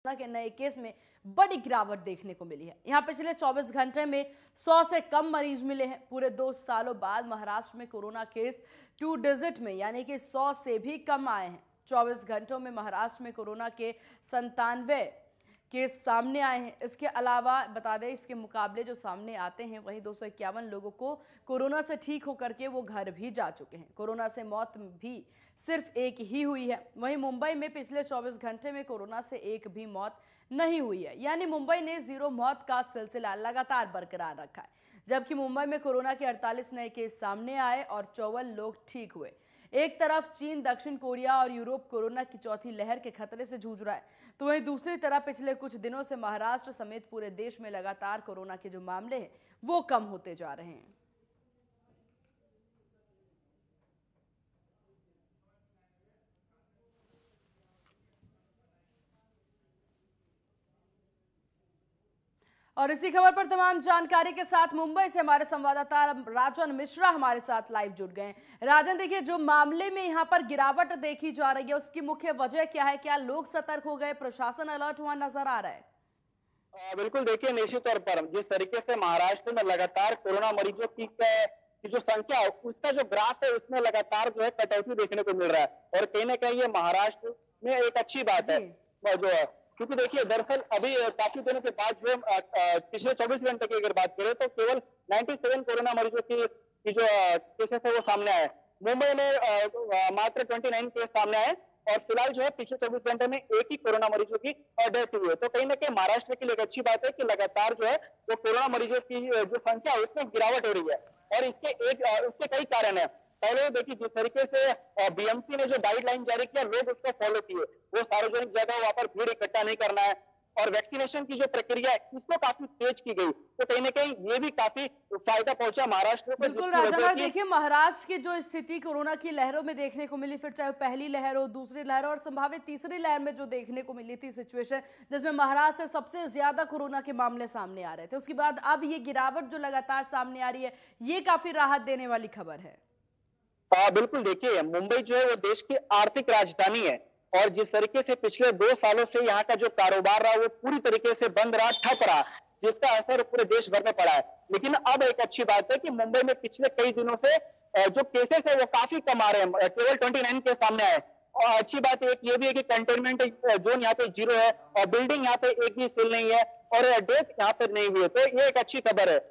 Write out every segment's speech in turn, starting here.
के नए केस में बड़ी गिरावट देखने को मिली है। यहाँ पिछले 24 घंटे में 100 से कम मरीज मिले हैं। पूरे 2 सालों बाद महाराष्ट्र में कोरोना केस 2 डिजिट में यानी कि 100 से भी कम आए हैं। 24 घंटों में महाराष्ट्र में कोरोना के 97 केस सामने आए हैं। इसके अलावा बता दें, इसके मुकाबले जो सामने आते हैं वहीं 251 लोगों को कोरोना से ठीक होकर के वो घर भी जा चुके हैं। कोरोना से मौत भी सिर्फ एक ही हुई है। वहीं मुंबई में पिछले 24 घंटे में कोरोना से एक भी मौत नहीं हुई है, यानी मुंबई ने 0 मौत का सिलसिला लगातार बरकरार रखा है। जबकि मुंबई में कोरोना के 48 नए केस सामने आए और 54 लोग ठीक हुए। एक तरफ चीन, दक्षिण कोरिया और यूरोप कोरोना की चौथी लहर के खतरे से जूझ रहा है, तो वहीं दूसरी तरफ पिछले कुछ दिनों से महाराष्ट्र समेत पूरे देश में लगातार कोरोना के जो मामले हैं वो कम होते जा रहे हैं। और इसी खबर पर तमाम जानकारी के साथ मुंबई से हमारे संवाददाता राजन मिश्रा हमारे साथ लाइव जुड़ गए हैं। राजन, देखिए, जो मामले में यहां पर गिरावट देखी जा रही है उसकी मुख्य वजह क्या है? क्या लोग सतर्क हो गए, प्रशासन अलर्ट हुआ नजर आ रहा है? बिल्कुल, देखिए, निश्चित तौर पर जिस तरीके से महाराष्ट्र में लगातार कोरोना मरीजों की जो संख्या है उसका जो ग्राफ है उसमें लगातार जो है कटौती देखने को मिल रहा है और कहीं ना कहीं ये महाराष्ट्र में एक अच्छी बात है जो है, क्योंकि देखिए दरअसल अभी काफी दिनों के बाद जो पिछले 24 घंटे की अगर बात करें तो केवल 97 कोरोना मरीजों की जो केसेस है वो सामने आए। मुंबई में मात्र 29 केस सामने आए और फिलहाल जो है पिछले 24 घंटे में एक ही कोरोना मरीजों की डेथ हुई है। तो कहीं ना कहीं महाराष्ट्र के लिए एक अच्छी बात है कि लगातार जो है वो कोरोना मरीजों की जो संख्या है उसमें गिरावट हो रही है और उसके कई कारण है। पहले देखिए, जिस तरीके से बीएमसी ने जो गाइडलाइन जारी किया लोग उसको फॉलो किए, वो सार्वजनिक जगह वहां पर भीड़ इकट्ठा नहीं करना है और वैक्सीनेशन की जो प्रक्रिया है इसको काफी तेज की गई, तो कहीं ना कहीं ये भी काफी फायदा पहुंचा महाराष्ट्र को। बिल्कुल राजा, देखिए महाराष्ट्र की जो स्थिति कोरोना की लहरों में देखने को मिली, फिर चाहे पहली लहर हो, दूसरी लहर और संभावित तीसरी लहर में जो देखने को मिली थी सिचुएशन जिसमें महाराष्ट्र से सबसे ज्यादा कोरोना के मामले सामने आ रहे थे, उसके बाद अब ये गिरावट जो लगातार सामने आ रही है ये काफी राहत देने वाली खबर है। बिल्कुल, देखिए, मुंबई जो है वो देश की आर्थिक राजधानी है और जिस तरीके से पिछले 2 सालों से यहाँ का जो कारोबार रहा वो पूरी तरीके से बंद रहा, ठप रहा, जिसका असर पूरे देश भर में पड़ा है। लेकिन अब एक अच्छी बात है कि मुंबई में पिछले कई दिनों से जो केसेस है वो काफी कम आ रहे हैं, केवल 29 के सामने आए और अच्छी बात एक ये भी है कि कंटेनमेंट जोन यहाँ पे 0 है और बिल्डिंग यहाँ पे एक भी सील नहीं है और डेथ यहाँ पे नहीं हुई है, तो ये एक अच्छी खबर है।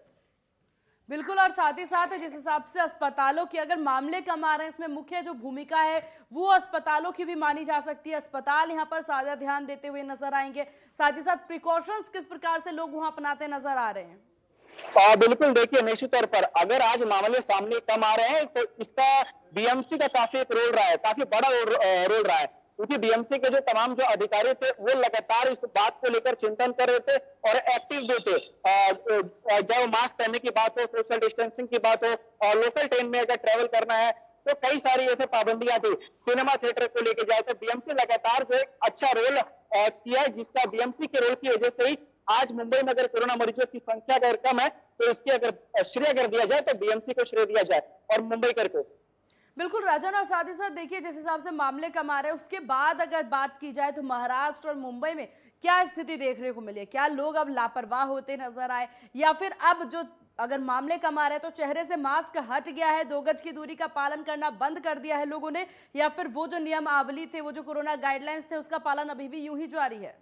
बिल्कुल, और साथ ही साथ जिस हिसाब से अस्पतालों की अगर मामले कम आ रहे हैं, इसमें मुख्य जो भूमिका है वो अस्पतालों की भी मानी जा सकती है। अस्पताल यहाँ पर ज्यादा ध्यान देते हुए नजर आएंगे, साथ ही साथ प्रिकॉशंस किस प्रकार से लोग वहां अपनाते नजर आ रहे हैं? बिल्कुल, देखिए, निश्चित तौर पर अगर आज मामले सामने कम आ रहे हैं तो इसका बीएमसी का काफी एक रोल रहा है, काफी बड़ा रोल रहा है, क्योंकि बीएमसी के जो तमाम जो अधिकारी थे वो लगातार इस बात को लेकर चिंतन कर रहे थे और एक्टिव भी थे। चाहे मास्क पहनने की बात हो, सोशल डिस्टेंसिंग की बात हो और लोकल ट्रेन में अगर ट्रेवल करना है तो कई सारी ऐसे पाबंदियां थी। सिनेमा थिएटर को लेकर जाए तो बीएमसी लगातार जो एक अच्छा रोल किया है, जिसका बीएमसी के रोल की वजह से ही आज मुंबई में अगर कोरोना मरीजों की संख्या अगर कम है तो इसकी अगर श्रेय अगर दिया जाए तो बीएमसी को श्रेय दिया जाए और मुंबई को। बिल्कुल राजन, और साथ ही साथ देखिए जिस हिसाब से मामले कम आ रहे हैं उसके बाद अगर बात की जाए तो महाराष्ट्र और मुंबई में क्या स्थिति देखने को मिली है? क्या लोग अब लापरवाह होते नजर आए या फिर अब जो अगर मामले कम आ रहे हैं तो चेहरे से मास्क हट गया है, 2 गज की दूरी का पालन करना बंद कर दिया है लोगों ने, या फिर वो जो नियमावली थे, वो जो कोरोना गाइडलाइंस थे उसका पालन अभी भी यूं ही जारी है?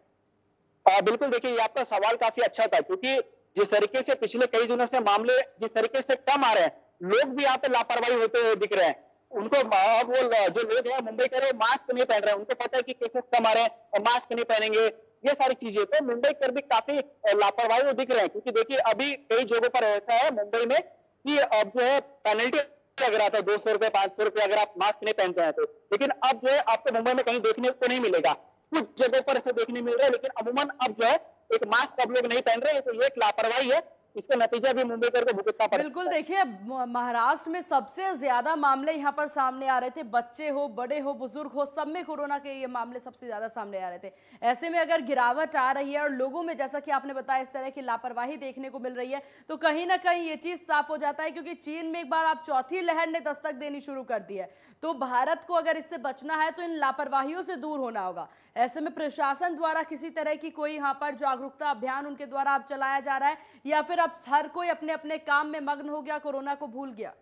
बिल्कुल, देखिए, ये आपका सवाल काफी अच्छा था, क्योंकि जिस तरीके से पिछले कई दिनों से मामले जिस तरीके से कम आ रहे हैं, लोग भी यहाँ पे लापरवाही होते हुए दिख रहे हैं। उनको वो जो लोग हैं मुंबई के, मास्क नहीं पहन रहे हैं, उनको पता है कि केसेस कम आ रहे हैं और मास्क नहीं पहनेंगे, ये सारी चीजें, तो मुंबई कर भी काफी लापरवाही वो दिख रहे हैं। क्योंकि देखिए अभी कई जगहों पर ऐसा है मुंबई में कि अब जो है पेनल्टी लग रहा था 200 रुपए 500 रुपए अगर आप मास्क नहीं पहनते हैं तो, लेकिन अब जो है आपको मुंबई में कहीं देखने को नहीं मिलेगा। कुछ जगहों पर ऐसे देखने मिल रहा है, लेकिन अमूमन अब जो है एक मास्क अब लोग नहीं पहन रहे हैं, तो ये एक लापरवाही है। इसका नतीजा भी मुंबईकर को भुगतना पड़ बिल्कुल, सकता है। देखिए महाराष्ट्र में सबसे ज्यादा मामले यहाँ पर सामने आ रहे थे। बच्चे हो, बड़े हो, बुजुर्ग हो, सब में कोरोना के ये मामले सबसे ज्यादा सामने आ रहे थे। ऐसे में अगर गिरावट आ रही है और लोगों में, जैसा कि आपने बताया, इस तरह की लापरवाही देखने को मिल रही है, तो कहीं ना कहीं ये चीज साफ हो जाता है, क्योंकि चीन में एक बार आप चौथी लहर ने दस्तक देनी शुरू कर दी है। तो भारत को अगर इससे बचना है तो इन लापरवाहियों से दूर होना होगा। ऐसे में प्रशासन द्वारा किसी तरह की कोई यहाँ पर जागरूकता अभियान उनके द्वारा अब चलाया जा रहा है, या फिर अब हर कोई अपने अपने काम में मग्न हो गया, कोरोना को भूल गया?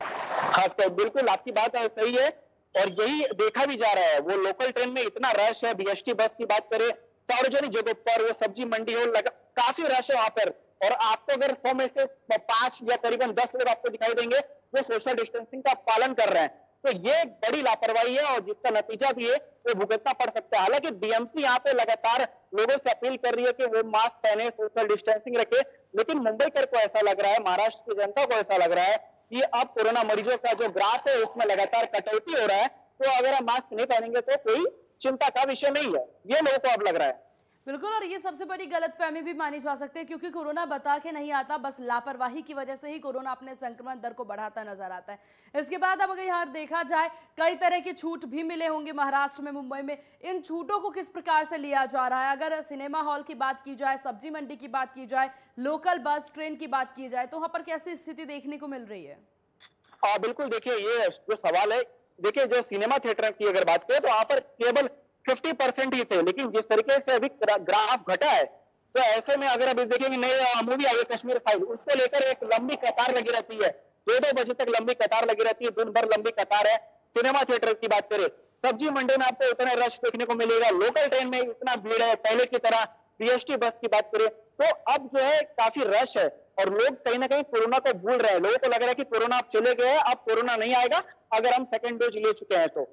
हाँ, तो बिल्कुल आपकी बात सही है और यही देखा भी जा रहा है। वो लोकल ट्रेन में इतना रश है, बीएसटी बस की बात करें, सार्वजनिक जगहों पर, वो सब्जी मंडी हो, काफी रश है वहां पर। और आपको अगर 100 में से 5 या करीबन 10 लोग आपको दिखाई देंगे जो सोशल डिस्टेंसिंग का पालन कर रहे हैं। तो ये बड़ी लापरवाही है और जिसका नतीजा भी है वो भुगतना पड़ सकता है। हालांकि बीएमसी यहाँ पे लगातार लोगों से अपील कर रही है कि वो मास्क पहने, सोशल डिस्टेंसिंग रखे, लेकिन मुंबईकर को ऐसा लग रहा है, महाराष्ट्र की जनता को ऐसा लग रहा है कि अब कोरोना मरीजों का जो ग्राफ है उसमें लगातार कटौती हो रहा है। तो अगर आप मास्क नहीं पहनेंगे तो कोई चिंता का विषय नहीं है, ये लोगों को अब लग रहा है। बिल्कुल, और ये सबसे बड़ी गलतफहमी भी मानी जा सकती है, क्योंकि कोरोना बता के नहीं आता, बस लापरवाही की वजह से ही कोरोना अपने संक्रमण दर को बढ़ाता नजर आता है। इसके बाद अब अगर यहाँ देखा जाए, कई तरह की छूट भी मिले होंगे महाराष्ट्र में, मुंबई में। इन छूटों को किस प्रकार से लिया जा रहा है? अगर सिनेमा हॉल की बात की जाए, सब्जी मंडी की बात की जाए, लोकल बस ट्रेन की बात की जाए, तो वहां पर कैसी स्थिति देखने को मिल रही है? बिल्कुल, देखिए ये जो सवाल है, देखिए जो सिनेमा थिएटर की अगर बात करें तो वहां पर केवल 50% ही थे, लेकिन जिस तरीके से अभी ग्राफ घटा है, तो ऐसे में अगर अभी देखेंगे नई मूवी आई है कश्मीर फाइल, उसको लेकर एक लंबी कतार लगी रहती है, 2-2 बजे तक लंबी कतार लगी रहती है, दिन भर लंबी कतार है। सिनेमा थिएटर की बात करें, सब्जी मंडी में आपको इतना रश देखने को मिलेगा, लोकल ट्रेन में इतना भीड़ है, पहले की तरह बीएसटी बस की बात करें तो अब जो है काफी रश है और लोग कहीं ना कहीं कोरोना को भूल रहे हैं। लोगों को लग रहा है कि कोरोना अब चले गए हैं, अब कोरोना नहीं आएगा अगर हम सेकेंड डोज ले चुके हैं तो।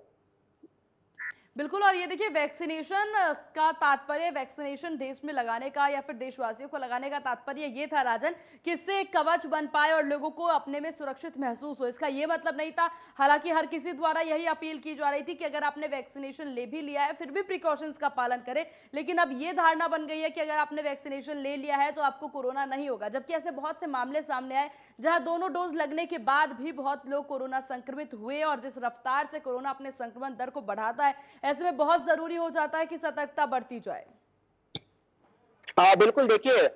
बिल्कुल, और ये देखिए, वैक्सीनेशन का तात्पर्य, वैक्सीनेशन देश में लगाने का या फिर देशवासियों को लगाने का तात्पर्य ये था राजन, कि इससे एक कवच बन पाए और लोगों को अपने में सुरक्षित महसूस हो। इसका ये मतलब नहीं था, हालांकि हर किसी द्वारा यही अपील की जा रही थी कि अगर आपने वैक्सीनेशन ले भी लिया है फिर भी प्रिकॉशंस का पालन करें। लेकिन अब ये धारणा बन गई है कि अगर आपने वैक्सीनेशन ले लिया है तो आपको कोरोना नहीं होगा, जबकि ऐसे बहुत से मामले सामने आए जहां दोनों डोज लगने के बाद भी बहुत लोग कोरोना संक्रमित हुए। और जिस रफ्तार से कोरोना अपने संक्रमण दर को बढ़ाता है, ऐसे में बहुत जरूरी हो जाता है कि सतर्कता बढ़ती जाए। बिल्कुल, देखिए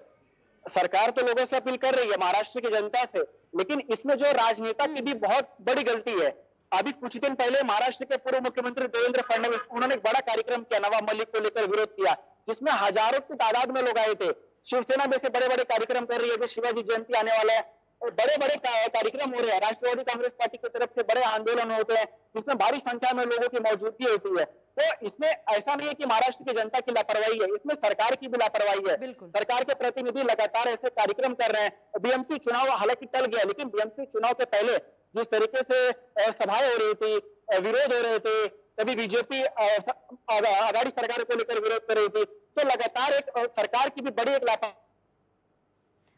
सरकार तो लोगों से अपील कर रही है, महाराष्ट्र की जनता से, लेकिन इसमें जो राजनेता की भी बहुत बड़ी गलती है। अभी कुछ दिन पहले महाराष्ट्र के पूर्व मुख्यमंत्री देवेंद्र फडणवीस, उन्होंने एक बड़ा कार्यक्रम किया, नवाब मलिक को लेकर विरोध किया, जिसमें हजारों की तादाद में लोग आए थे। शिवसेना में से बड़े बड़े कार्यक्रम कर रही है, शिवाजी जयंती आने वाला है और बड़े बड़े कार्यक्रम हो रहे हैं। राष्ट्रवादी कांग्रेस पार्टी की तरफ से बड़े आंदोलन होते हैं जिसमें भारी संख्या में लोगों की मौजूदगी होती है। तो इसमें ऐसा नहीं है कि महाराष्ट्र की जनता की लापरवाही है, इसमें सरकार की भी लापरवाही है। सरकार के प्रतिनिधि लगातार ऐसे कार्यक्रम कर रहे हैं। बीएमसी चुनाव हालांकि टल गया, लेकिन बीएमसी चुनाव के पहले जिस तरीके से सभाएं हो रही थी, विरोध हो रहे थे, कभी बीजेपी आघाड़ी सरकार को लेकर विरोध कर रही थी, तो लगातार एक सरकार की भी बड़ी एक लापरवाही।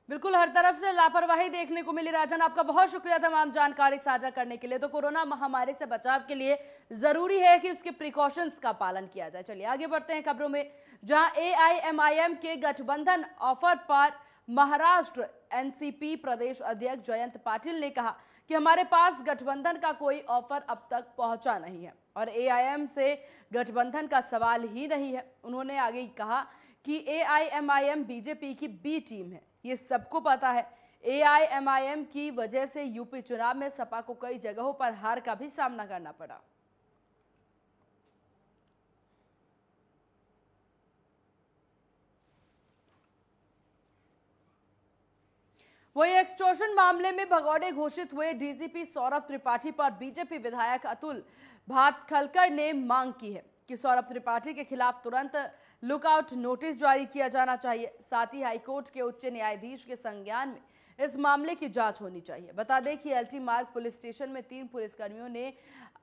बिल्कुल, हर तरफ से लापरवाही देखने को मिली। राजन, आपका बहुत शुक्रिया तमाम जानकारी साझा करने के लिए। तो कोरोना महामारी से बचाव के लिए जरूरी है कि उसके प्रिकॉशंस का पालन किया जाए। चलिए आगे बढ़ते हैं खबरों में, जहां एआईएमआईएम के गठबंधन ऑफर पर महाराष्ट्र एनसीपी प्रदेश अध्यक्ष जयंत पाटिल ने कहा कि हमारे पास गठबंधन का कोई ऑफर अब तक पहुंचा नहीं है और एआईएम से गठबंधन का सवाल ही नहीं है। उन्होंने आगे कहा कि एआईएमआईएम बीजेपी की बी टीम है, ये सबको पता है। एआईएमआईएम की वजह से यूपी चुनाव में सपा को कई जगहों पर हार का भी सामना करना पड़ा। वही एक्सटॉर्शन मामले में भगौड़े घोषित हुए डीजीपी सौरभ त्रिपाठी पर बीजेपी विधायक अतुल भातखलकर ने मांग की है कि सौरभ त्रिपाठी के खिलाफ तुरंत लुकआउट नोटिस जारी किया जाना चाहिए। साथ ही हाईकोर्ट के उच्च न्यायाधीश के संज्ञान में इस मामले की जांच होनी चाहिए। बता दें कि एलटी मार्ग पुलिस स्टेशन में 3 पुलिसकर्मियों ने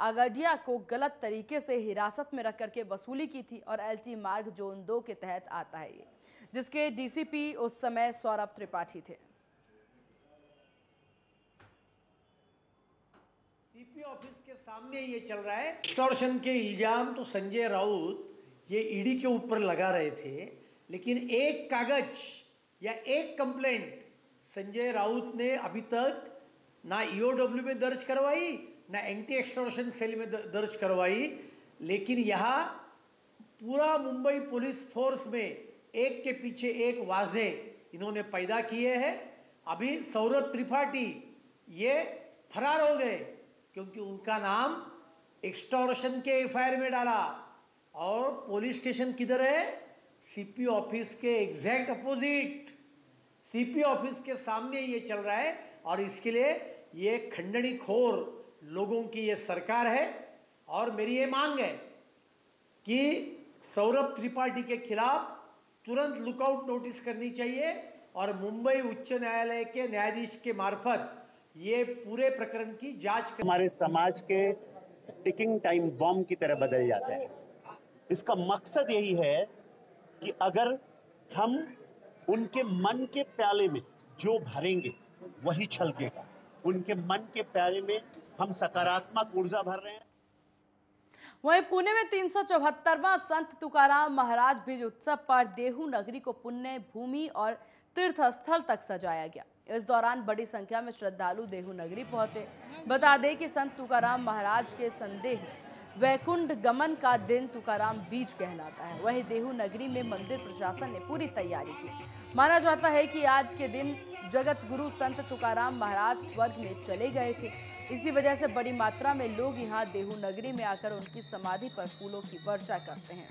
आगडिया को गलत तरीके से हिरासत में रख करके वसूली की थी और एलटी मार्ग जोन 2 के तहत आता है ये, जिसके डीसीपी उस समय सौरभ त्रिपाठी थे। सीपी ऑफिस के सामने ये चल रहा है। एक्सटॉर्शन के इल्जाम तो संजय राउत ये ईडी के ऊपर लगा रहे थे, लेकिन एक कागज या एक कंप्लेंट संजय राउत ने अभी तक ना ईओडब्ल्यू में दर्ज करवाई, ना एंटी एक्सटॉर्शन सेल में दर्ज करवाई, लेकिन यहाँ पूरा मुंबई पुलिस फोर्स में एक के पीछे एक वाजे इन्होंने पैदा किए हैं। अभी सौरभ त्रिपाठी ये फरार हो गए क्योंकि उनका नाम एक्सटॉर्शन के एफआईआर में डाला, और पुलिस स्टेशन किधर है? सीपी ऑफिस के एग्जैक्ट अपोजिट, सीपी ऑफिस के सामने ये चल रहा है। और इसके लिए ये खंडनी खोर लोगों की ये सरकार है। और मेरी ये मांग है कि सौरभ त्रिपाठी के खिलाफ तुरंत लुकआउट नोटिस करनी चाहिए और मुंबई उच्च न्यायालय के न्यायाधीश के मार्फत ये पूरे प्रकरण की जांच कर। हमारे समाज के टिकिंग टाइम बॉम्ब की तरह बदल जाते हैं। इसका मकसद यही है कि अगर हम उनके मन के प्याले में जो भरेंगे वही छलकेगा। उनके मन के प्याले में हम सकारात्मक ऊर्जा भर रहे हैं। वहीं पुणे में 374वां संत तुकाराम महाराज बीज उत्सव पर देहू नगरी को पुण्य भूमि और तीर्थ स्थल तक सजाया गया। इस दौरान बड़ी संख्या में श्रद्धालु देहू नगरी पहुंचे। बता दें कि संत तुकाराम महाराज के संदेह वैकुंठ गमन का दिन तुकाराम बीज कहलाता है। वहीं देहू नगरी में मंदिर प्रशासन ने पूरी तैयारी की। माना जाता है कि आज के दिन जगत गुरु संत तुकाराम महाराज स्वर्ग में चले गए थे। इसी वजह से बड़ी मात्रा में लोग यहां देहू नगरी में आकर उनकी समाधि पर फूलों की वर्षा करते हैं।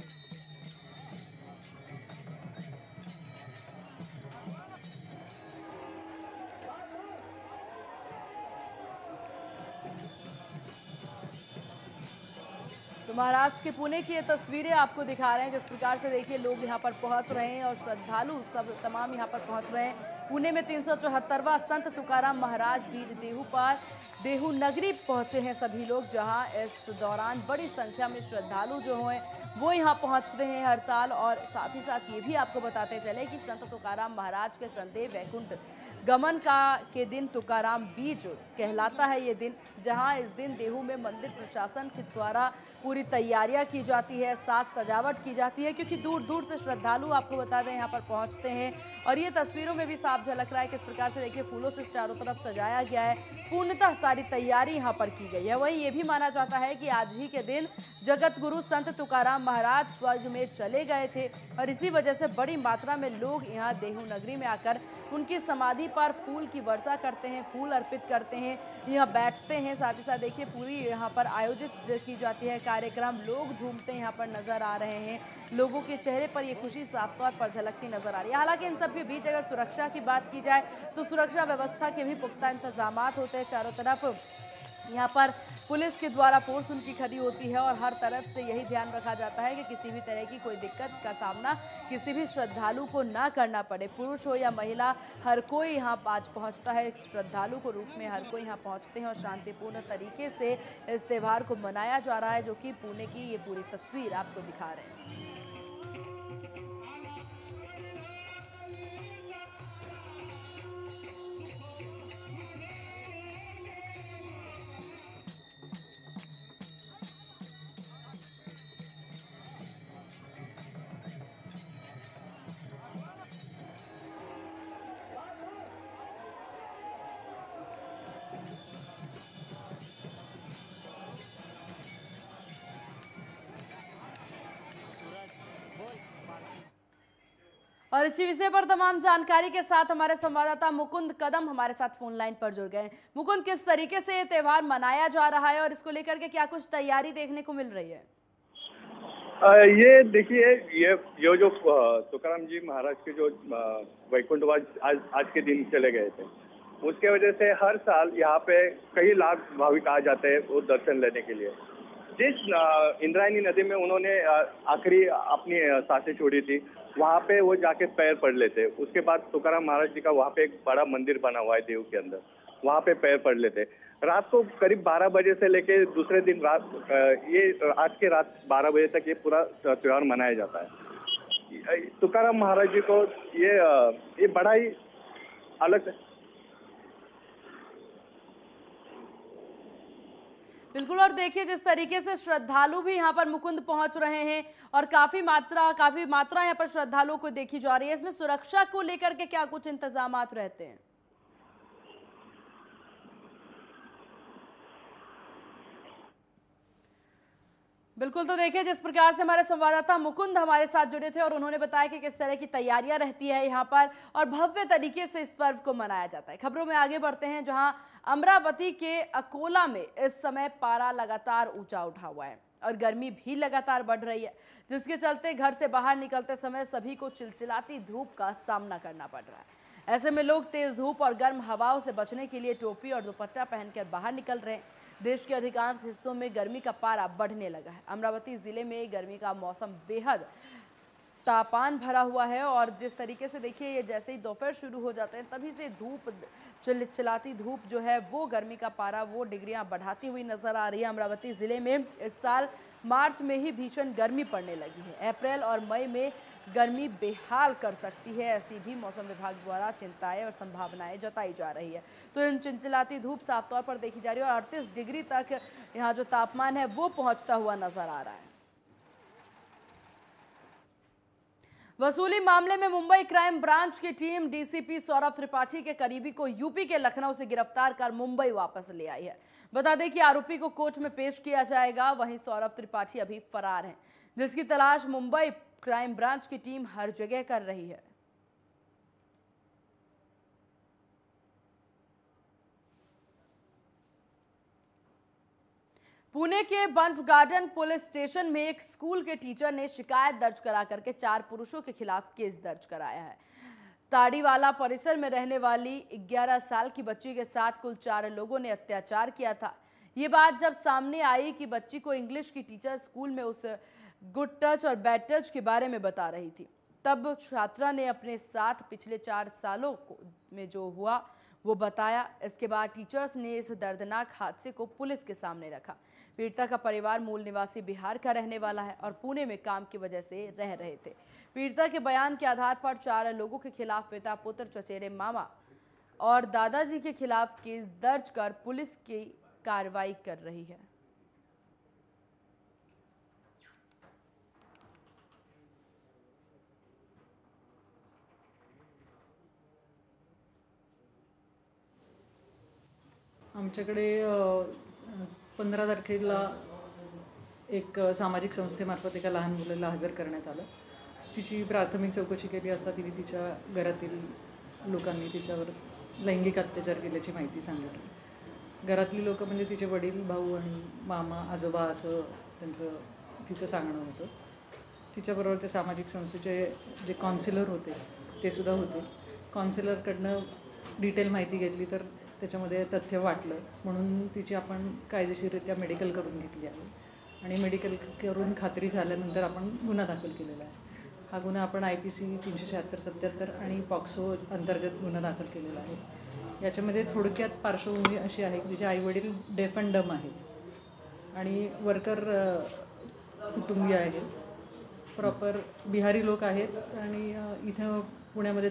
तो महाराष्ट्र के पुणे की ये तस्वीरें आपको दिखा रहे हैं। जिस प्रकार से देखिए लोग यहाँ पर पहुंच रहे हैं और श्रद्धालु सब तमाम यहाँ पर पहुंच रहे हैं। पुणे में 374वां संत तुकाराम महाराज बीज देहू नगरी पहुंचे हैं सभी लोग, जहां इस दौरान बड़ी संख्या में श्रद्धालु जो हैं वो यहाँ पहुंचते हैं हर साल। और साथ ही साथ ये भी आपको बताते चले कि संत तुकाराम महाराज के संदेह वैकुंठ गमन के दिन तुकाराम बीज कहलाता है ये दिन, जहां इस दिन देहू में मंदिर प्रशासन के द्वारा पूरी तैयारियां की जाती है, साज सजावट की जाती है, क्योंकि दूर दूर से श्रद्धालु आपको बता दें यहाँ पर पहुंचते हैं। और ये तस्वीरों में भी साफ झलक रहा है किस प्रकार से देखिए फूलों से चारों तरफ सजाया गया है। पूर्णतः सारी तैयारी यहाँ पर की गई है। वहीं ये भी माना जाता है कि आज ही के दिन जगत गुरु संत तुकाराम महाराज स्वर्ग में चले गए थे और इसी वजह से बड़ी मात्रा में लोग यहाँ देहू नगरी में आकर उनकी समाधि पर फूल की वर्षा करते हैं, फूल अर्पित करते हैं, यहाँ बैठते हैं। साथ ही साथ देखिए पूरी यहाँ पर आयोजित की जाती है कार्यक्रम, लोग झूमते यहाँ पर नजर आ रहे हैं। लोगों के चेहरे पर ये खुशी साफ तौर पर झलकती नजर आ रही है। हालांकि इन सब के बीच अगर सुरक्षा की बात की जाए तो सुरक्षा व्यवस्था के भी पुख्ता इंतजामात होते हैं। चारों तरफ यहाँ पर पुलिस के द्वारा फोर्स उनकी खड़ी होती है और हर तरफ से यही ध्यान रखा जाता है कि किसी भी तरह की कोई दिक्कत का सामना किसी भी श्रद्धालु को ना करना पड़े। पुरुष हो या महिला, हर कोई यहाँ आज पहुँचता है, श्रद्धालु को रूप में हर कोई यहाँ पहुँचते हैं और शांतिपूर्ण तरीके से इस त्यौहार को मनाया जा रहा है, जो कि पुणे की ये पूरी तस्वीर आपको दिखा रहे हैं। और इसी विषय पर तमाम जानकारी के साथ हमारे संवाददाता मुकुंद कदम हमारे साथ फोन लाइन पर जुड़ गए हैं। मुकुंद, किस तरीके से ये त्योहार मनाया जा रहा है और इसको लेकर के क्या कुछ तैयारी देखने को मिल रही है? ये देखिए, ये जो तुकाराम जी महाराज के जो वैकुंठवास आज के दिन चले गए थे, उसके वजह से हर साल यहाँ पे कई लाख भाविक आ जाते हैं वो दर्शन लेने के लिए। जिस इंद्रायणी नदी में उन्होंने आखिरी अपनी सांसें छोड़ी थी, वहाँ पे वो जाके पैर पड़ लेते। उसके बाद तुकाराम महाराज जी का वहाँ पे एक बड़ा मंदिर बना हुआ है देव के अंदर, वहाँ पे पैर पड़ लेते। रात को करीब 12 बजे से लेके दूसरे दिन रात, ये आज के रात 12 बजे तक ये पूरा त्योहार मनाया जाता है। तुकाराम महाराज जी को ये बड़ा ही अलग। बिल्कुल, और देखिए जिस तरीके से श्रद्धालु भी यहाँ पर मुकुंद पहुंच रहे हैं और काफी मात्रा यहाँ पर श्रद्धालुओं को देखी जा रही है, इसमें सुरक्षा को लेकर के क्या कुछ इंतजामात रहते हैं? बिल्कुल, तो देखिए जिस प्रकार से हमारे संवाददाता मुकुंद हमारे साथ जुड़े थे और उन्होंने बताया कि किस तरह की तैयारियां रहती है यहाँ पर और भव्य तरीके से इस पर्व को मनाया जाता है। खबरों में आगे बढ़ते हैं, जहां अमरावती के अकोला में इस समय पारा लगातार ऊंचा उठा हुआ है और गर्मी भी लगातार बढ़ रही है, जिसके चलते घर से बाहर निकलते समय सभी को चिलचिलाती धूप का सामना करना पड़ रहा है। ऐसे में लोग तेज धूप और गर्म हवाओं से बचने के लिए टोपी और दुपट्टा पहनकर बाहर निकल रहे हैं। देश के अधिकांश हिस्सों में गर्मी का पारा बढ़ने लगा है। अमरावती जिले में गर्मी का मौसम बेहद तापमान भरा हुआ है और जिस तरीके से देखिए ये जैसे ही दोपहर शुरू हो जाते हैं तभी से धूप चिलचिलाती धूप जो है वो गर्मी का पारा वो डिग्रियां बढ़ाती हुई नजर आ रही है। अमरावती जिले में इस साल मार्च में ही भीषण गर्मी पड़ने लगी है। अप्रैल और मई में गर्मी बेहाल कर सकती है, ऐसी भी मौसम विभाग द्वारा चिंताएं और संभावनाएं जताई जा रही है। तो इन चिलचिलाती धूप साफ तौर पर देखी जा रही है और 38 डिग्री तक यहाँ जो तापमान है वो पहुंचता हुआ नजर आ रहा है। वसूली मामले में मुंबई क्राइम ब्रांच की टीम डीसीपी सौरभ त्रिपाठी के करीबी को यूपी के लखनऊ से गिरफ्तार कर मुंबई वापस ले आई है। बता दें कि आरोपी को कोर्ट में पेश किया जाएगा। वहीं सौरभ त्रिपाठी अभी फरार हैं, जिसकी तलाश मुंबई क्राइम ब्रांच की टीम हर जगह कर रही है। पुणे के बंट गार्डन पुलिस स्टेशन में एक स्कूल के टीचर ने शिकायत दर्ज करा करके 4 पुरुषों के खिलाफ केस दर्ज कराया है। ताड़ीवाला परिसर में रहने वाली 11 साल की बच्ची के साथ कुल 4 लोगों ने अत्याचार किया था। ये बात जब सामने आई कि बच्ची को इंग्लिश की टीचर स्कूल में उस गुड टच और बैड टच के बारे में बता रही थी, तब छात्रा ने अपने साथ पिछले 4 सालों में जो हुआ वो बताया। इसके बाद टीचर्स ने इस दर्दनाक हादसे को पुलिस के सामने रखा। पीड़िता का परिवार मूल निवासी बिहार का रहने वाला है और पुणे में काम की वजह से रह रहे थे। पीड़िता के बयान के आधार पर 4 लोगों के खिलाफ पिता, पुत्र, चचेरे मामा और दादाजी के खिलाफ केस दर्ज कर पुलिस की कार्रवाई कर रही है। आमच्याकडे 15 तारखेला एक सामाजिक संस्थेमार्फत एका लहान मुलीला हजर करण्यात आलं। तिची प्राथमिक चौकशी केली असता तिने तिच्या घरातील लोकांनी तिच्यावर लैंगिक अत्याचार केल्याची माहिती सांगितली। घरातली लोक म्हणजे तिचे वडील, भाऊ आणि मामा, आजोबा असं तिचं सांगणं होतं। तिच्याबरोबर ते सामाजिक संस्थेचे जे काउन्सिलर होते ते सुद्धा होते। काउन्सिलरकडनं डिटेल माहिती घेतली तर त्याच्यामध्ये तथ्य वाटलं, म्हणून तिची आपण कायदेशीररित्या मेडिकल करून घेतली आहे आणि मेडिकल करून खात्री झाल्यानंतर आपण गुन्हा दाखल केलेला आहे। हा गुन्हा आपण IPC 376-77 आणि पॉक्सो अंतर्गत गुन्हा दाखल केलेला आहे। याच्यामध्ये थोडक्यात पार्श्वभूमी अशी आहे की तिचे आईवडील डेफ अँड डम आहेत आणि वर्कर कुटुंबीय आहेत, प्रॉपर बिहारी लोक आहेत आणि इथं पुण्यामध्ये